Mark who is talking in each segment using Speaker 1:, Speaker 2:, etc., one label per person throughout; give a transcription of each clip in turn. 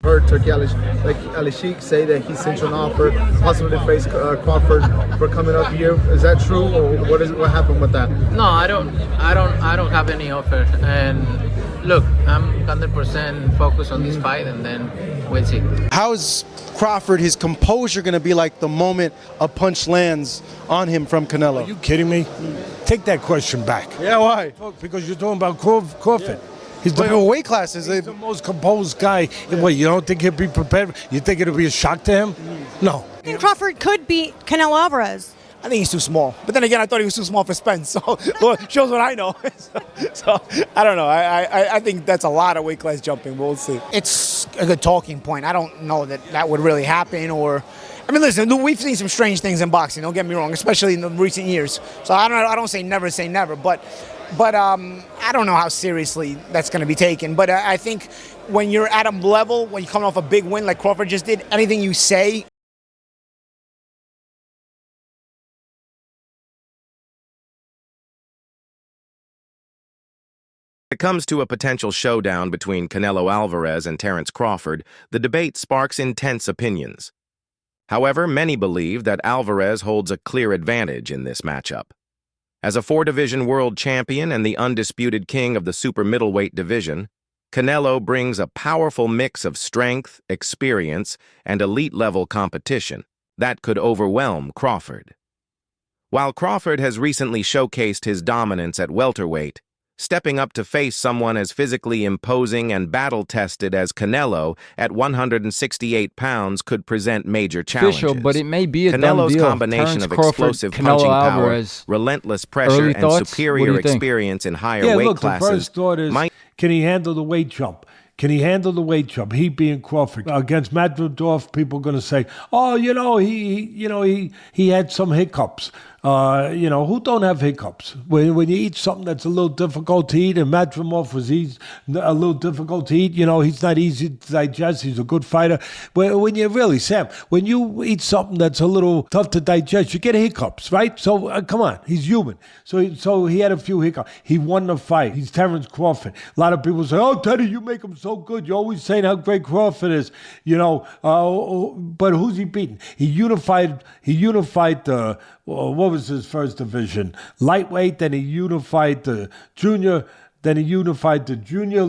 Speaker 1: Heard Turkey Alishik say that he sent you an offer, possibly to face Crawford for coming up here. Is that true, or what happened with that?
Speaker 2: No, I don't have any offer. And look, I'm 100% focused on this fight, and then we'll see.
Speaker 3: How is Crawford, his composure, going to be like the moment a punch lands on him from Canelo?
Speaker 4: Are you kidding me? Take that question back.
Speaker 3: Yeah, why?
Speaker 4: Because you're talking about Crawford. He's
Speaker 3: the weight classes.
Speaker 4: He's the most composed guy. What, you don't think he'll be prepared? You think it'll be a shock to him? No.
Speaker 5: I think Crawford could beat Canelo Alvarez.
Speaker 6: I think he's too small. But then again, I thought he was too small for Spence. So shows what I know. so I don't know. I think that's a lot of weight class jumping. We'll see. It's a good talking point. I don't know that would really happen. Or, I mean, listen, we've seen some strange things in boxing. Don't get me wrong, especially in the recent years. So I don't say never, but I don't know how seriously that's going to be taken. But I think when you're at a level, when you come off a big win like Crawford just did, anything you say.
Speaker 7: When it comes to a potential showdown between Canelo Alvarez and Terence Crawford, the debate sparks intense opinions. However, many believe that Alvarez holds a clear advantage in this matchup. As a four-division world champion and the undisputed king of the super middleweight division, Canelo brings a powerful mix of strength, experience, and elite-level competition that could overwhelm Crawford. While Crawford has recently showcased his dominance at welterweight, stepping up to face someone as physically imposing and battle-tested as Canelo at 168 pounds could present major challenges.
Speaker 8: Official, but it may be a
Speaker 7: Canelo's
Speaker 8: done deal.
Speaker 7: combination
Speaker 8: Terence
Speaker 7: of
Speaker 8: Crawford,
Speaker 7: explosive
Speaker 8: Canelo
Speaker 7: punching
Speaker 8: Alvarez.
Speaker 7: power, relentless pressure, and
Speaker 8: thoughts?
Speaker 7: superior experience in higher weight
Speaker 4: look,
Speaker 7: classes.
Speaker 4: The first thought is, can he handle the weight jump? Can he handle the weight jump? He being Crawford against Madridov, people are going to say, "Oh, he had some hiccups." Who don't have hiccups? When you eat something that's a little difficult to eat, and Madrimov was a little difficult to eat, he's not easy to digest. He's a good fighter. When you eat something that's a little tough to digest, you get hiccups, right? So come on, he's human. So he had a few hiccups. He won the fight. He's Terence Crawford. A lot of people say, "Oh, Teddy, you make him so good. You're always saying how great Crawford is." But who's he beating? He unified the. What was his first division? Lightweight, then he unified the junior, then he unified the junior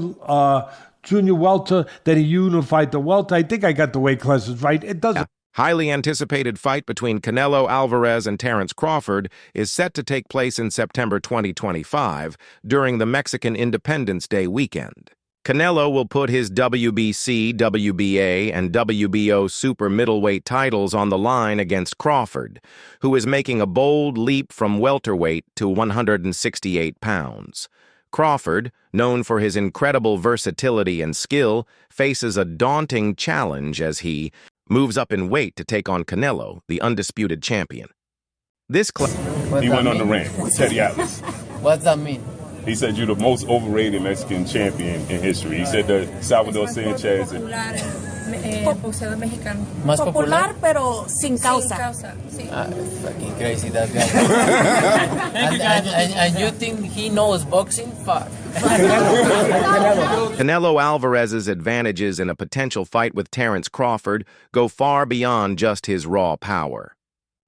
Speaker 4: welter, then he unified the welter. I think I got the weight classes right. It doesn't.
Speaker 7: Highly anticipated fight between Canelo Alvarez and Terence Crawford is set to take place in September 2025 during the Mexican Independence Day weekend. Canelo will put his WBC, WBA, and WBO super middleweight titles on the line against Crawford, who is making a bold leap from welterweight to 168 pounds. Crawford, known for his incredible versatility and skill, faces a daunting challenge as he moves up in weight to take on Canelo, the undisputed champion.
Speaker 9: He went on the ring with Teddy Atlas.
Speaker 2: What's that mean?
Speaker 9: He said you're the most overrated Mexican champion in history. He said that Salvador Sanchez.
Speaker 10: Boxeador mexicano.
Speaker 5: Más popular, pero sin causa.
Speaker 10: Sí.
Speaker 2: Fucking crazy, that guy. and you think he knows boxing? Fuck.
Speaker 7: Canelo Alvarez's advantages in a potential fight with Terence Crawford go far beyond just his raw power.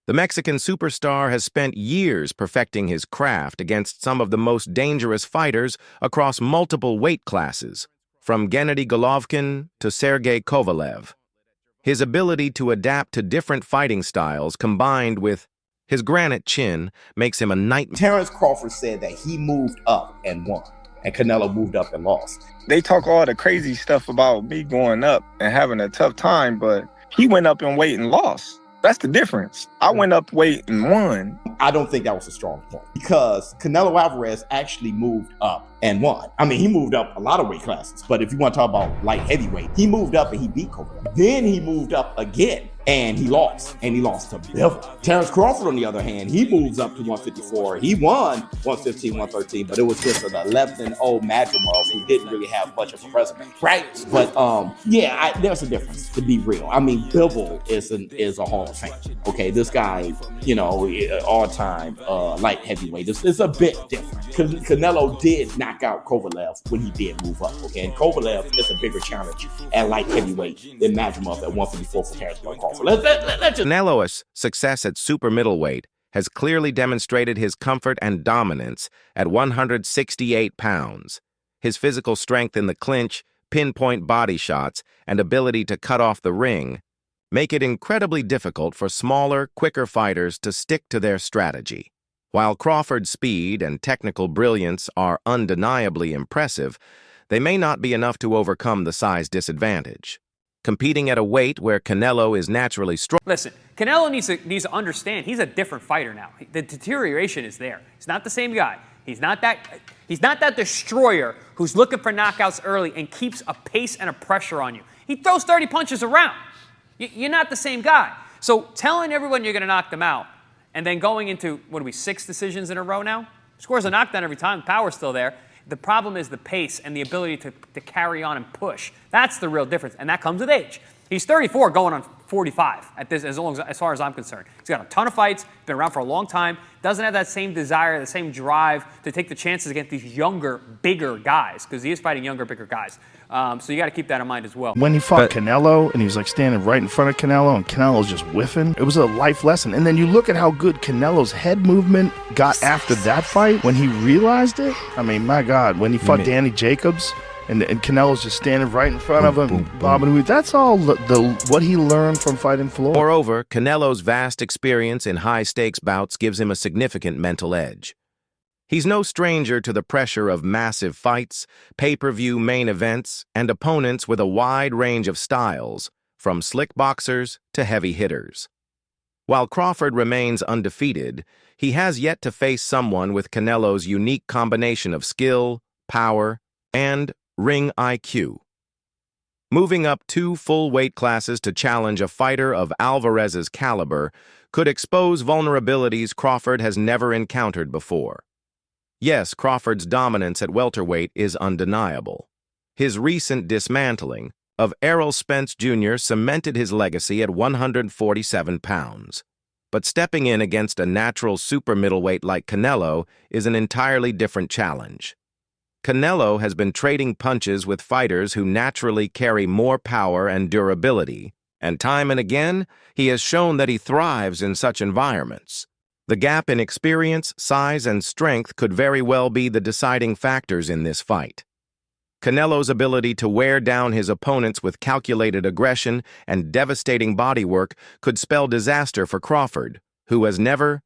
Speaker 7: The Mexican superstar has spent years perfecting his craft against some of the most dangerous fighters across multiple weight classes, from Gennady Golovkin to Sergey Kovalev. His ability to adapt to different fighting styles combined with his granite chin makes him a nightmare.
Speaker 11: Terence Crawford said that he moved up and won, and Canelo moved up and lost.
Speaker 12: They talk all the crazy stuff about me going up and having a tough time, but he went up in weight and lost. That's the difference. I went up weight and won.
Speaker 11: I don't think that was a strong point because Canelo Alvarez actually moved up and won. I mean, he moved up a lot of weight classes, but if you want to talk about light heavyweight, he moved up and he beat Kovalev. Then he moved up again And he lost to Bivol. Terence Crawford, on the other hand, he moves up to 154. He won 115, 113, but it was just an 11-0 Madrimov who didn't really have much of a resume, right? But there's a difference, to be real. I mean, Bivol is a Hall of Fame. Okay, this guy, all-time light heavyweight. It's a bit different. Canelo did knock out Kovalev when he did move up. Okay, and Kovalev is a bigger challenge at light heavyweight than Madrimov at 154 for Terence Crawford.
Speaker 7: Canelo's success at super middleweight has clearly demonstrated his comfort and dominance at 168 pounds. His physical strength in the clinch, pinpoint body shots, and ability to cut off the ring make it incredibly difficult for smaller, quicker fighters to stick to their strategy. While Crawford's speed and technical brilliance are undeniably impressive, they may not be enough to overcome the size disadvantage. Competing at a weight where Canelo is naturally strong.
Speaker 8: Listen, Canelo needs to understand he's a different fighter now. The deterioration is there. He's not the same guy. He's not that destroyer who's looking for knockouts early and keeps a pace and a pressure on you. He throws 30 punches around. You're not the same guy. So telling everyone you're going to knock them out and then going into, 6 decisions in a row now? Scores a knockdown every time. Power's still there. The problem is the pace and the ability to carry on and push. That's the real difference, and that comes with age. He's 34 going on 45 as far as I'm concerned. He's got a ton of fights, been around for a long time, doesn't have that same desire, the same drive to take the chances against these younger, bigger guys, because he is fighting younger, bigger guys. So you got to keep that in mind as well.
Speaker 13: When he fought Canelo, and he was like standing right in front of Canelo, and Canelo's just whiffing, it was a life lesson. And then you look at how good Canelo's head movement got after that fight, when he realized it. I mean, my God, when he fought Danny Jacobs, and Canelo's just standing right in front of him, bobbing. That's all what he learned from fighting Floyd.
Speaker 7: Moreover, Canelo's vast experience in high-stakes bouts gives him a significant mental edge. He's no stranger to the pressure of massive fights, pay-per-view main events, and opponents with a wide range of styles, from slick boxers to heavy hitters. While Crawford remains undefeated, he has yet to face someone with Canelo's unique combination of skill, power, and ring IQ. Moving up 2 full weight classes to challenge a fighter of Alvarez's caliber could expose vulnerabilities Crawford has never encountered before. Yes, Crawford's dominance at welterweight is undeniable. His recent dismantling of Errol Spence Jr. cemented his legacy at 147 pounds. But stepping in against a natural super middleweight like Canelo is an entirely different challenge. Canelo has been trading punches with fighters who naturally carry more power and durability, and time and again, he has shown that he thrives in such environments. The gap in experience, size, and strength could very well be the deciding factors in this fight. Canelo's ability to wear down his opponents with calculated aggression and devastating bodywork could spell disaster for Crawford, who has never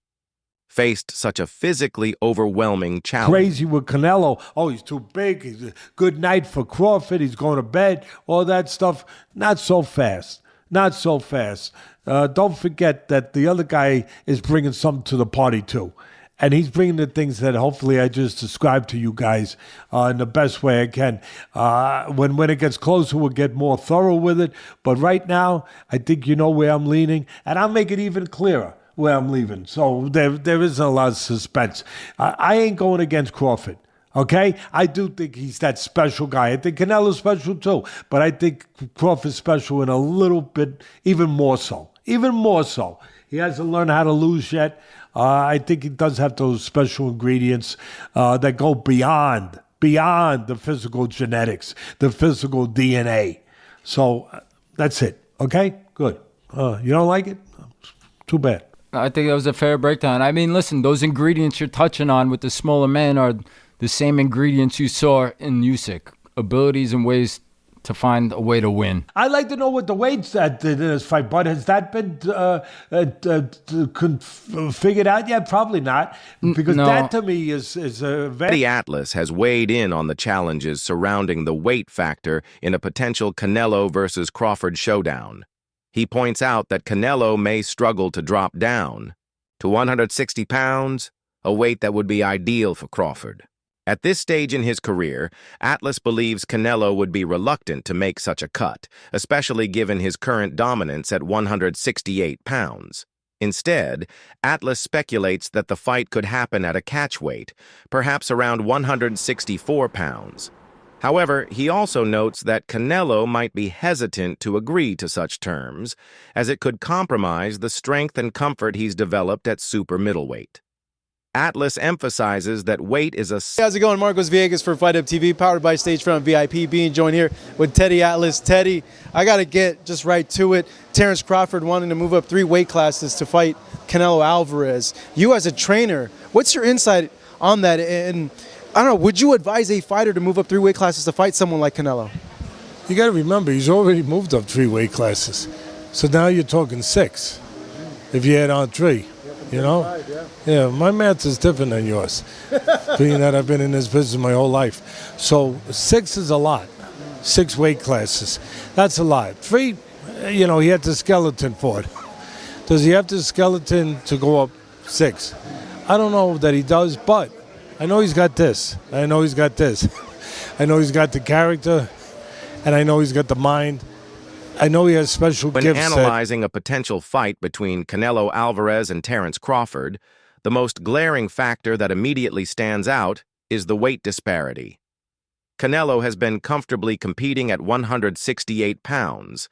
Speaker 7: faced such a physically overwhelming challenge.
Speaker 4: Crazy with Canelo. Oh, he's too big. He's a good night for Crawford. He's going to bed. All that stuff. Not so fast. Not so fast. Don't forget that the other guy is bringing something to the party too. And he's bringing the things that hopefully I just described to you guys in the best way I can. When it gets closer, we'll get more thorough with it. But right now, I think you know where I'm leaning. And I'll make it even clearer where I'm leaving. So there isn't a lot of suspense. I ain't going against Crawford, okay? I do think he's that special guy. I think Canelo's special too, but I think Crawford's special in a little bit, even more so. Even more so. He hasn't learned how to lose yet. I think he does have those special ingredients that go beyond the physical genetics, the physical DNA. So that's it, okay? Good. You don't like it? Too bad.
Speaker 14: I think that was a fair breakdown. I mean, listen, those ingredients you're touching on with the smaller man are the same ingredients you saw in Usyk. Abilities and ways to find a way to win.
Speaker 4: I'd like to know what the weight's at in this fight, but has that been figured out yet? Probably not, because
Speaker 14: no.
Speaker 4: That to me is a very...
Speaker 7: The Atlas has weighed in on the challenges surrounding the weight factor in a potential Canelo versus Crawford showdown. He points out that Canelo may struggle to drop down to 160 pounds, a weight that would be ideal for Crawford. At this stage in his career, Atlas believes Canelo would be reluctant to make such a cut, especially given his current dominance at 168 pounds. Instead, Atlas speculates that the fight could happen at a catch weight, perhaps around 164 pounds. However, he also notes that Canelo might be hesitant to agree to such terms, as it could compromise the strength and comfort he's developed at super middleweight. Atlas emphasizes that weight is a...
Speaker 3: How's it going? Marcos Villegas for Fight Up TV, powered by Stagefront VIP, being joined here with Teddy Atlas. Teddy, I got to get just right to it. Terence Crawford wanting to move up 3 weight classes to fight Canelo Alvarez. You as a trainer, what's your insight on that? And I don't know, would you advise a fighter to move up 3 weight classes to fight someone like Canelo?
Speaker 4: You got to remember, he's already moved up 3 weight classes. So now you're talking 6, if you add on 3. You know? Yeah, my math is different than yours, being that I've been in this business my whole life. So 6 is a lot. 6 weight classes. That's a lot. 3, you know, he had the skeleton for it. Does he have the skeleton to go up 6? I don't know that he does, but I know he's got this. I know he's got this. I know he's got the character, and I know he's got the mind. I know he has special gifts.
Speaker 7: When analyzing a potential fight between Canelo Alvarez and Terence Crawford, the most glaring factor that immediately stands out is the weight disparity. Canelo has been comfortably competing at 168 pounds,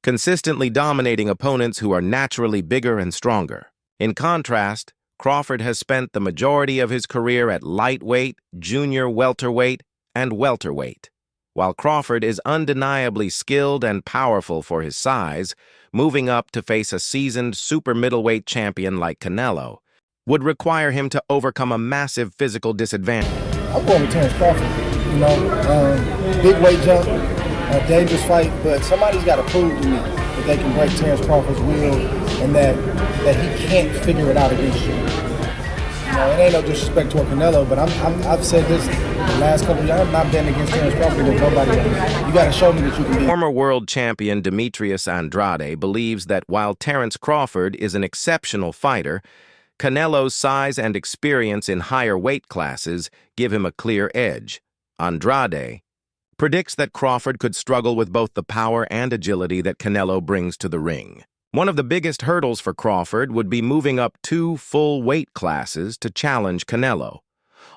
Speaker 7: consistently dominating opponents who are naturally bigger and stronger. In contrast, Crawford has spent the majority of his career at lightweight, junior welterweight, and welterweight. While Crawford is undeniably skilled and powerful for his size, moving up to face a seasoned super middleweight champion like Canelo would require him to overcome a massive physical disadvantage.
Speaker 15: I'm going with Terence Crawford. You know, big weight jump, a dangerous fight, but somebody's got to prove to me that they can break Terence Crawford's will and that he can't figure it out against you. You know, it ain't no disrespect toward Canelo, but I've said this the last couple of years. I'm not betting against Terence Crawford against nobody else. You got to show me that you can beat.
Speaker 7: Former world champion Demetrius Andrade believes that while Terence Crawford is an exceptional fighter, Canelo's size and experience in higher weight classes give him a clear edge. Andrade predicts that Crawford could struggle with both the power and agility that Canelo brings to the ring. One of the biggest hurdles for Crawford would be moving up 2 full weight classes to challenge Canelo.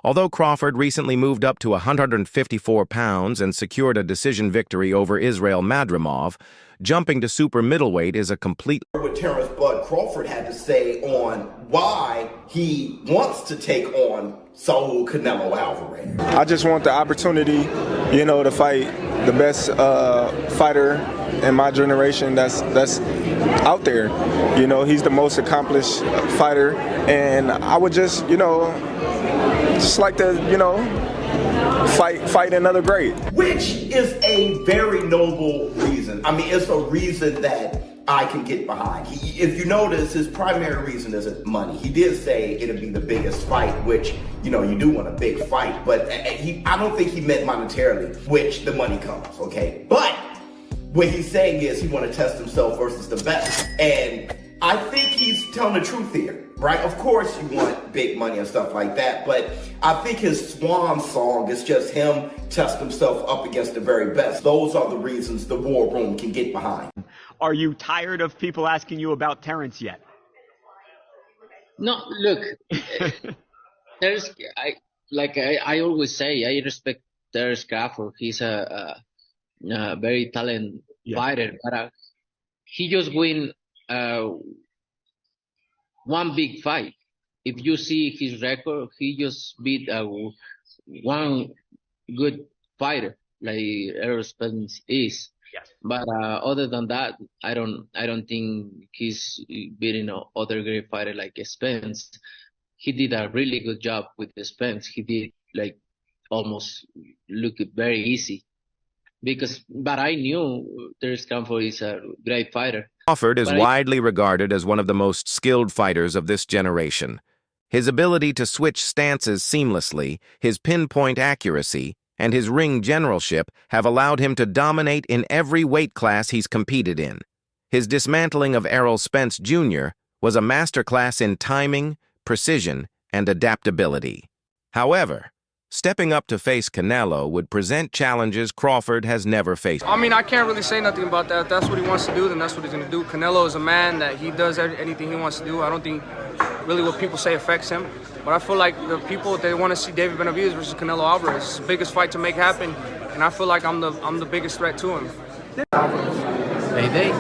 Speaker 7: Although Crawford recently moved up to 154 pounds and secured a decision victory over Israel Madrimov, jumping to super middleweight is a complete...
Speaker 11: What Terence Bud Crawford had to say on why he wants to take on Saul Canelo Alvarez.
Speaker 12: I just want the opportunity, you know, to fight the best fighter in my generation that's out there. You know, he's the most accomplished fighter, and I would just, you know, just like to, you know, fight another great.
Speaker 11: Which is a very noble reason. I mean, it's a reason that I can get behind. If you notice, his primary reason isn't money. He did say it'd be the biggest fight, which, you know, you do want a big fight, but I don't think he meant monetarily, which the money comes, okay? But what he's saying is he want to test himself versus the best. And I think he's telling the truth here, right? Of course you want big money and stuff like that, but I think his swan song is just him testing himself up against the very best. Those are the reasons the war room can get behind.
Speaker 16: Are you tired of people asking you about Terence yet?
Speaker 17: No, look, I always say, I respect Terence Crawford. He's a very talented fighter, but he just win one big fight. If you see his record, he just beat one good fighter like Errol Spence is.
Speaker 16: Yes.
Speaker 17: But other than that, I don't think he's beating other great fighter like Spence. He did a really good job with Spence. He did like almost look very easy. But I knew Terence Crawford is a great fighter.
Speaker 7: Crawford is widely regarded as one of the most skilled fighters of this generation. His ability to switch stances seamlessly, his pinpoint accuracy, and his ring generalship have allowed him to dominate in every weight class he's competed in. His dismantling of Errol Spence Jr. was a masterclass in timing, precision, and adaptability. However, Stepping up to face Canelo would present challenges Crawford has never faced.
Speaker 18: I mean, I can't really say nothing about that. If that's what he wants to do, then that's what he's going to do. Canelo is a man that he does anything he wants to do. I don't think really what people say affects him. But I feel like the people, they want to see David Benavidez versus Canelo Alvarez. It's the biggest fight to make happen, and I feel like I'm the biggest threat to him.
Speaker 2: Payday.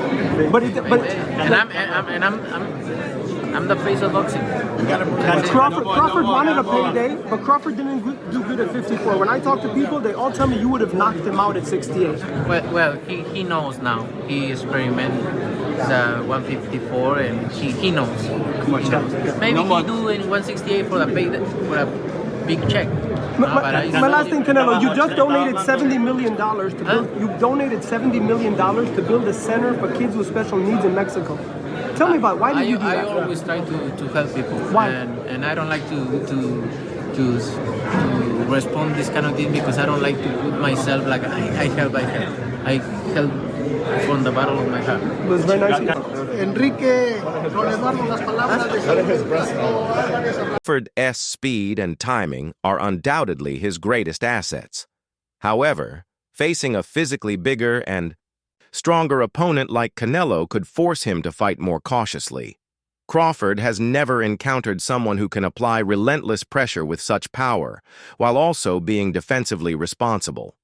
Speaker 2: I'm the face of boxing.
Speaker 19: Crawford wanted a payday, but Crawford didn't do good at 54. When I talk to people, they all tell me you would have knocked him out at 68.
Speaker 2: Well, he knows now. He experimented 154, and he knows. Maybe he do in 168 for a big check.
Speaker 19: My last thing, Canelo, you just donated $70 million to build. You donated $70 million to build a center for kids with special needs in Mexico. Tell me about why did you do that?
Speaker 2: I always try to help people.
Speaker 19: Why?
Speaker 2: And I don't like to respond this kind of thing because I don't like to put myself like I help. I help from the bottom of my heart.
Speaker 19: It was very nice. Enrique,
Speaker 7: Crawford's speed and timing are undoubtedly his greatest assets. However, facing a physically bigger and stronger opponent like Canelo could force him to fight more cautiously. Crawford has never encountered someone who can apply relentless pressure with such power, while also being defensively responsible.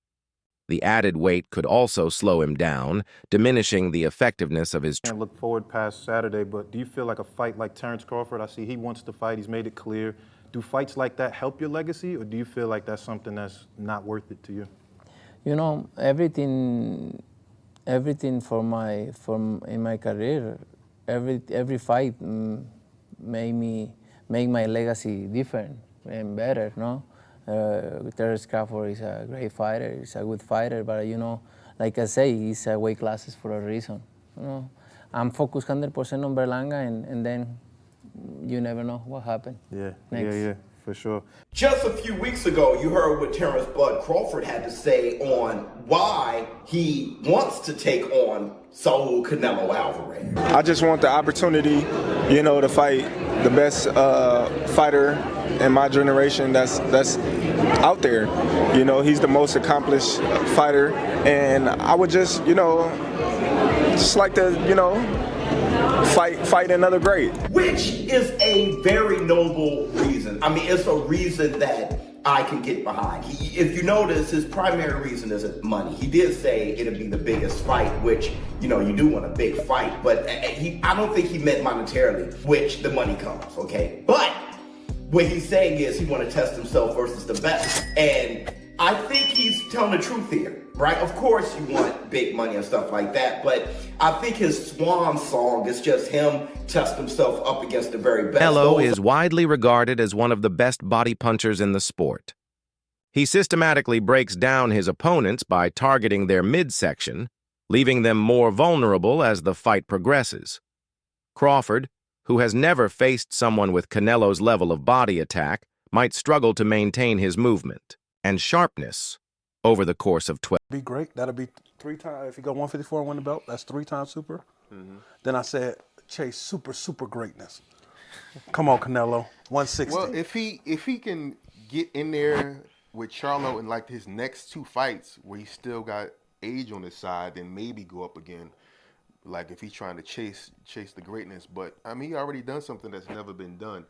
Speaker 7: The added weight could also slow him down, diminishing the effectiveness of his...
Speaker 20: I can't look forward past Saturday, but do you feel like a fight like Terence Crawford? I see he wants to fight. He's made it clear. Do fights like that help your legacy, or do you feel like that's something that's not worth it to you?
Speaker 2: You know, everything in my career, every fight make my legacy different and better, no? Terence Crawford is a great fighter, he's a good fighter, but you know, like I say, he's weight classes for a reason. You know, I'm focused 100% on Berlanga, and then you never know what happened.
Speaker 20: Yeah, for sure.
Speaker 11: Just a few weeks ago, you heard what Terence Bud Crawford had to say on why he wants to take on Saul Canelo Alvarez.
Speaker 12: I just want the opportunity, to fight the best fighter in my generation that's out there. He's the most accomplished fighter, and I would just like to, fight another great.
Speaker 11: Which is a very noble reason. I mean, it's a reason that I can get behind. If you notice, his primary reason isn't money. He did say it'd be the biggest fight, which, you do want a big fight, but I don't think he meant monetarily, which the money comes, okay? But what he's saying is he want to test himself versus the best. And I think he's telling the truth here, right? Of course you want big money and stuff like that, but I think his swan song is just him test himself up against the very best.
Speaker 7: Canelo is widely regarded as one of the best body punchers in the sport. He systematically breaks down his opponents by targeting their midsection, leaving them more vulnerable as the fight progresses. Crawford, who has never faced someone with Canelo's level of body attack, might struggle to maintain his movement and sharpness over the course of 12.
Speaker 4: Be great. That'll be 3 times. If you go 154 and win the belt, that's 3 times super. Then I said, chase super greatness. Come on, Canelo. 160.
Speaker 21: Well, if he can get in there with Charlo in like his next 2 fights where he still got age on his side, then maybe go up again. Like if he's trying to chase the greatness. But I mean, he already done something that's never been done.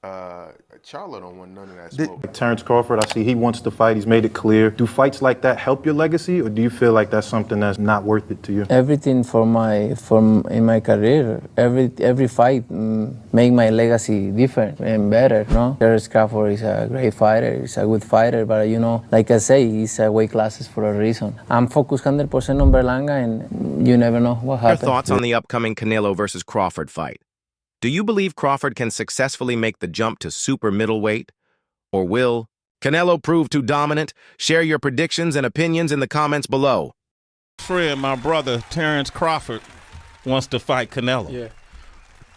Speaker 21: Charlo don't want none of that smoke.
Speaker 20: Terence Crawford, I see he wants to fight. He's made it clear. Do fights like that help your legacy, or do you feel like that's something that's not worth it to you?
Speaker 2: Everything in my career, every fight make my legacy different and better, no? Terence Crawford is a great fighter, he's a good fighter, but like I say, he's weight classes for a reason. I'm focused 100% on Berlanga, and you never know what happens.
Speaker 7: Your thoughts on the upcoming Canelo versus Crawford fight? Do you believe Crawford can successfully make the jump to super middleweight? Or will Canelo prove too dominant? Share your predictions and opinions in the comments below.
Speaker 22: Friend, my brother, Terence Crawford, wants to fight Canelo.
Speaker 23: Yeah.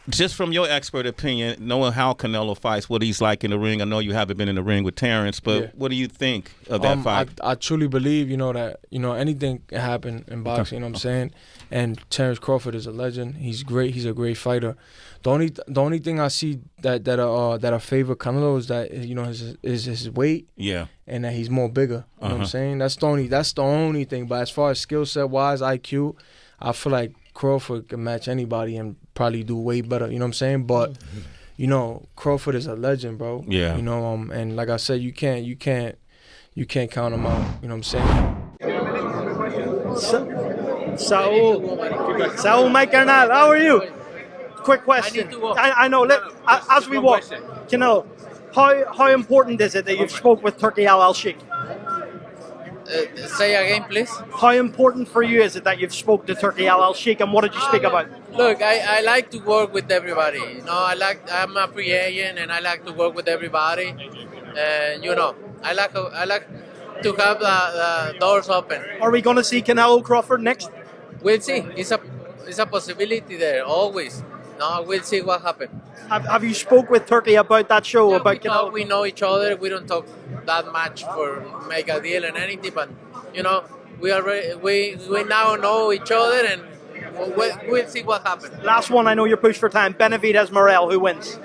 Speaker 1: just from your expert opinion, knowing how Canelo fights, what he's like in the ring. I know you haven't been in the ring with Terence, but what do you think of that fight?
Speaker 18: I truly believe, that anything can happen in boxing. You know what I'm saying? And Terence Crawford is a legend. He's great. He's a great fighter. The only thing I see that I favor Canelo is that his weight.
Speaker 1: Yeah.
Speaker 18: And that he's more bigger. You know what I'm saying? That's the only thing. But as far as skill set wise, IQ, I feel like Crawford can match anybody and probably do way better. You know what I'm saying? But Crawford is a legend, bro.
Speaker 1: Yeah.
Speaker 18: And like I said, you can't count him out. You know what I'm saying?
Speaker 22: Saul, my carnal, how are you? Quick question. I know. As we walk, Canelo, how important is it that you've spoke with Turki Al-Sheikh?
Speaker 23: Say again, please.
Speaker 22: How important for you is it that you've spoke to Turki Al-Sheikh, and what did you speak about?
Speaker 23: Look, I like to work with everybody. I'm a free agent, and I like to work with everybody. And I like to have the doors open.
Speaker 22: Are we going to see Canelo Crawford next?
Speaker 23: We'll see. It's a possibility there always. No, we'll see what happens.
Speaker 22: Have you spoke with Turki about that show?
Speaker 23: Yeah,
Speaker 22: about Canelo?
Speaker 23: We know each other. We don't talk that much for make a deal and anything, but we now know each other, and we'll see what happens.
Speaker 22: Last one. I know you're pushed for time. Benavidez Morel, who wins?